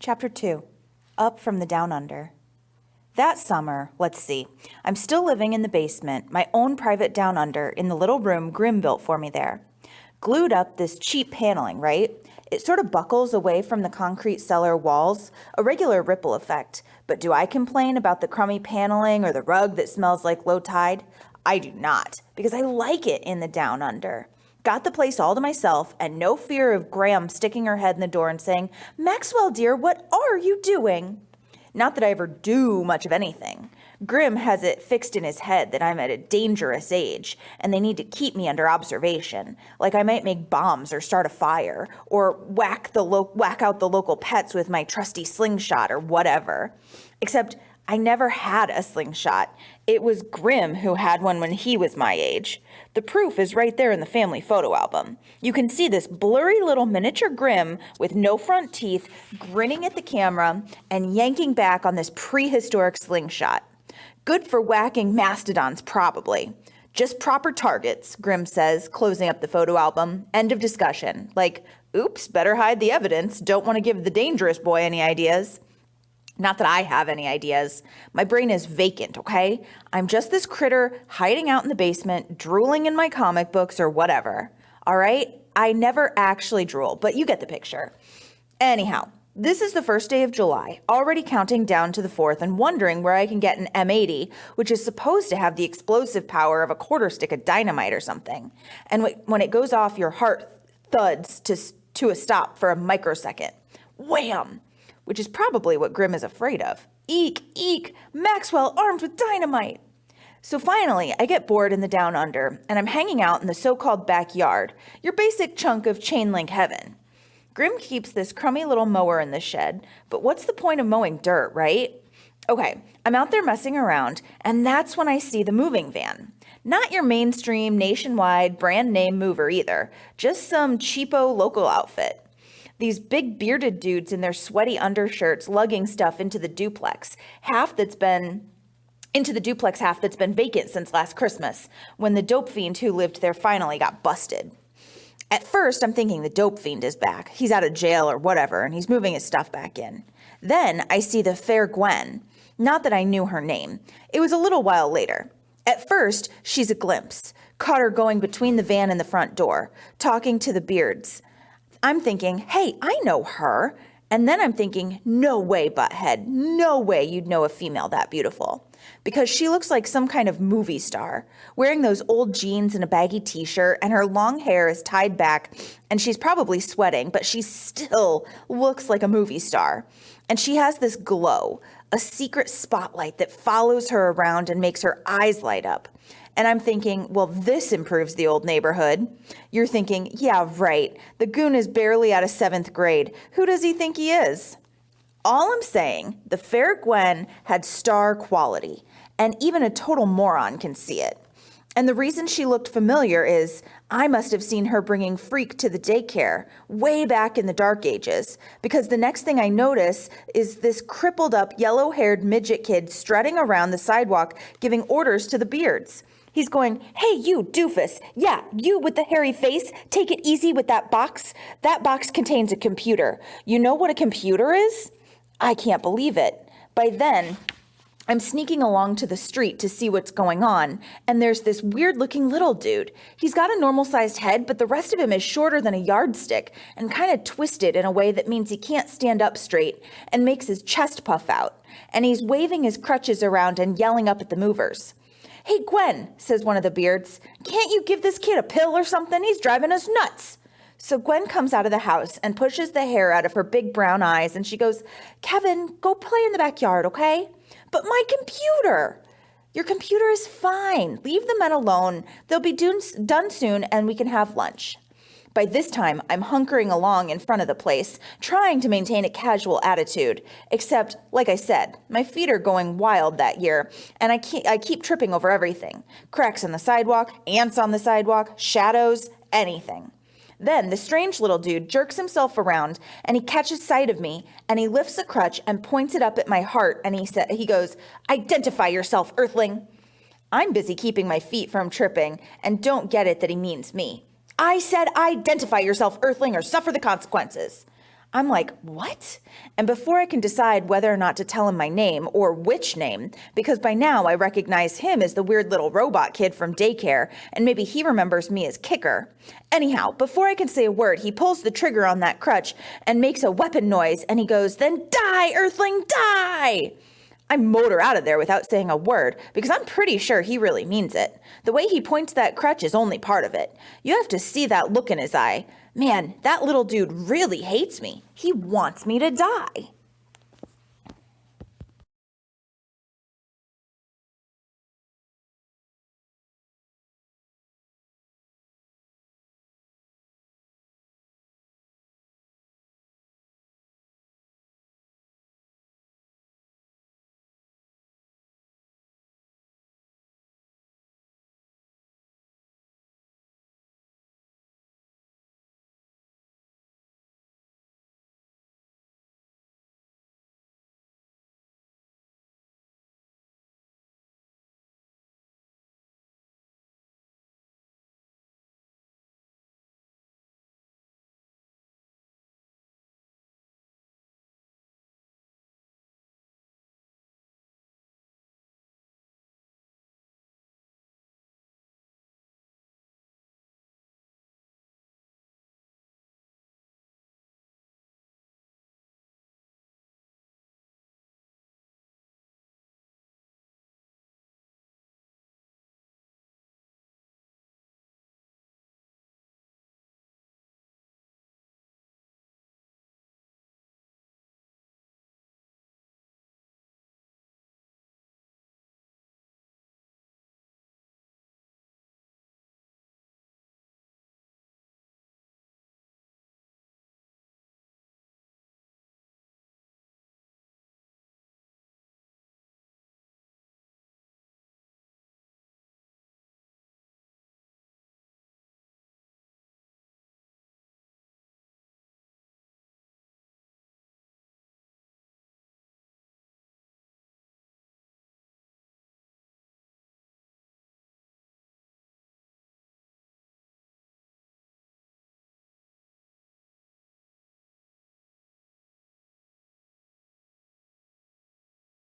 Chapter 2. Up from the Down Under. That summer, let's see, I'm still living in the basement, my own private down under, in the little room Grim built for me there. Glued up this cheap paneling, right? It sort of buckles away from the concrete cellar walls, a regular ripple effect. But do I complain about the crummy paneling or the rug that smells like low tide? I do not, because I like it in the down under. Got the place all to myself and no fear of Graham sticking her head in the door and saying, "Maxwell, dear, what are you doing?" Not that I ever do much of anything. Grim has it fixed in his head that I'm at a dangerous age and they need to keep me under observation, like I might make bombs or start a fire or whack out the local pets with my trusty slingshot or whatever. Except I never had a slingshot. It was Grim who had one when he was my age. The proof is right there in the family photo album. You can see this blurry little miniature Grim with no front teeth grinning at the camera and yanking back on this prehistoric slingshot. Good for whacking mastodons, probably. Just proper targets, Grim says, closing up the photo album. End of discussion. Like, oops, better hide the evidence. Don't want to give the dangerous boy any ideas. Not that I have any ideas. My brain is vacant, okay? I'm just this critter hiding out in the basement, drooling in my comic books or whatever. All right? I never actually drool, but you get the picture. Anyhow, this is the first day of July, already counting down to the 4th and wondering where I can get an M80, which is supposed to have the explosive power of a quarter stick of dynamite or something. And when it goes off, your heart thuds to a stop for a microsecond. Wham! Which is probably what Grim is afraid of. Eek, eek, Maxwell armed with dynamite. So finally, I get bored in the down under, and I'm hanging out in the so-called backyard, your basic chunk of chain link heaven. Grim keeps this crummy little mower in the shed, but what's the point of mowing dirt, right? Okay, I'm out there messing around, and that's when I see the moving van. Not your mainstream, nationwide, brand name mover either, just some cheapo local outfit. These big bearded dudes in their sweaty undershirts lugging stuff into the duplex, half that's been vacant since last Christmas, when the dope fiend who lived there finally got busted. At first, I'm thinking the dope fiend is back. He's out of jail or whatever, and he's moving his stuff back in. Then I see the fair Gwen. Not that I knew her name. It was a little while later. At first, she's a glimpse. Caught her going between the van and the front door, talking to the beards. I'm thinking, hey, I know her. And then I'm thinking, no way, butthead. No way you'd know a female that beautiful. Because she looks like some kind of movie star, wearing those old jeans and a baggy t-shirt, and her long hair is tied back, and she's probably sweating, but she still looks like a movie star. And she has this glow, a secret spotlight that follows her around and makes her eyes light up. And I'm thinking, well, this improves the old neighborhood. You're thinking, yeah, right. The goon is barely out of 7th grade. Who does he think he is? All I'm saying, the fair Gwen had star quality, and even a total moron can see it. And the reason she looked familiar is I must have seen her bringing Freak to the daycare way back in the dark ages, because the next thing I notice is this crippled up yellow-haired midget kid strutting around the sidewalk giving orders to the beards. He's going, "Hey, you doofus. Yeah, you with the hairy face. Take it easy with that box. That box contains a computer. You know what a computer is?" I can't believe it. By then, I'm sneaking along to the street to see what's going on, and there's this weird-looking little dude. He's got a normal-sized head, but the rest of him is shorter than a yardstick and kind of twisted in a way that means he can't stand up straight and makes his chest puff out. And he's waving his crutches around and yelling up at the movers. "Hey, Gwen," says one of the beards, "can't you give this kid a pill or something? He's driving us nuts." So Gwen comes out of the house and pushes the hair out of her big brown eyes, and she goes, "Kevin, go play in the backyard, okay?" "But my computer!" "Your computer is fine. Leave the men alone. They'll be done soon, and we can have lunch." By this time, I'm hunkering along in front of the place, trying to maintain a casual attitude. Except, like I said, my feet are going wild that year, and I keep tripping over everything. Cracks in the sidewalk, ants on the sidewalk, shadows, anything. Then the strange little dude jerks himself around, and he catches sight of me, and he lifts a crutch and points it up at my heart, and he goes, "Identify yourself, earthling." I'm busy keeping my feet from tripping, and don't get it that he means me. "I said identify yourself, earthling, or suffer the consequences." I'm like, what? And before I can decide whether or not to tell him my name or which name, because by now I recognize him as the weird little robot kid from daycare, and maybe he remembers me as Kicker. Anyhow, before I can say a word, he pulls the trigger on that crutch and makes a weapon noise, and he goes, "Then die, Earthling, die!" I motor out of there without saying a word because I'm pretty sure he really means it. The way he points that crutch is only part of it. You have to see that look in his eye. Man, that little dude really hates me. He wants me to die.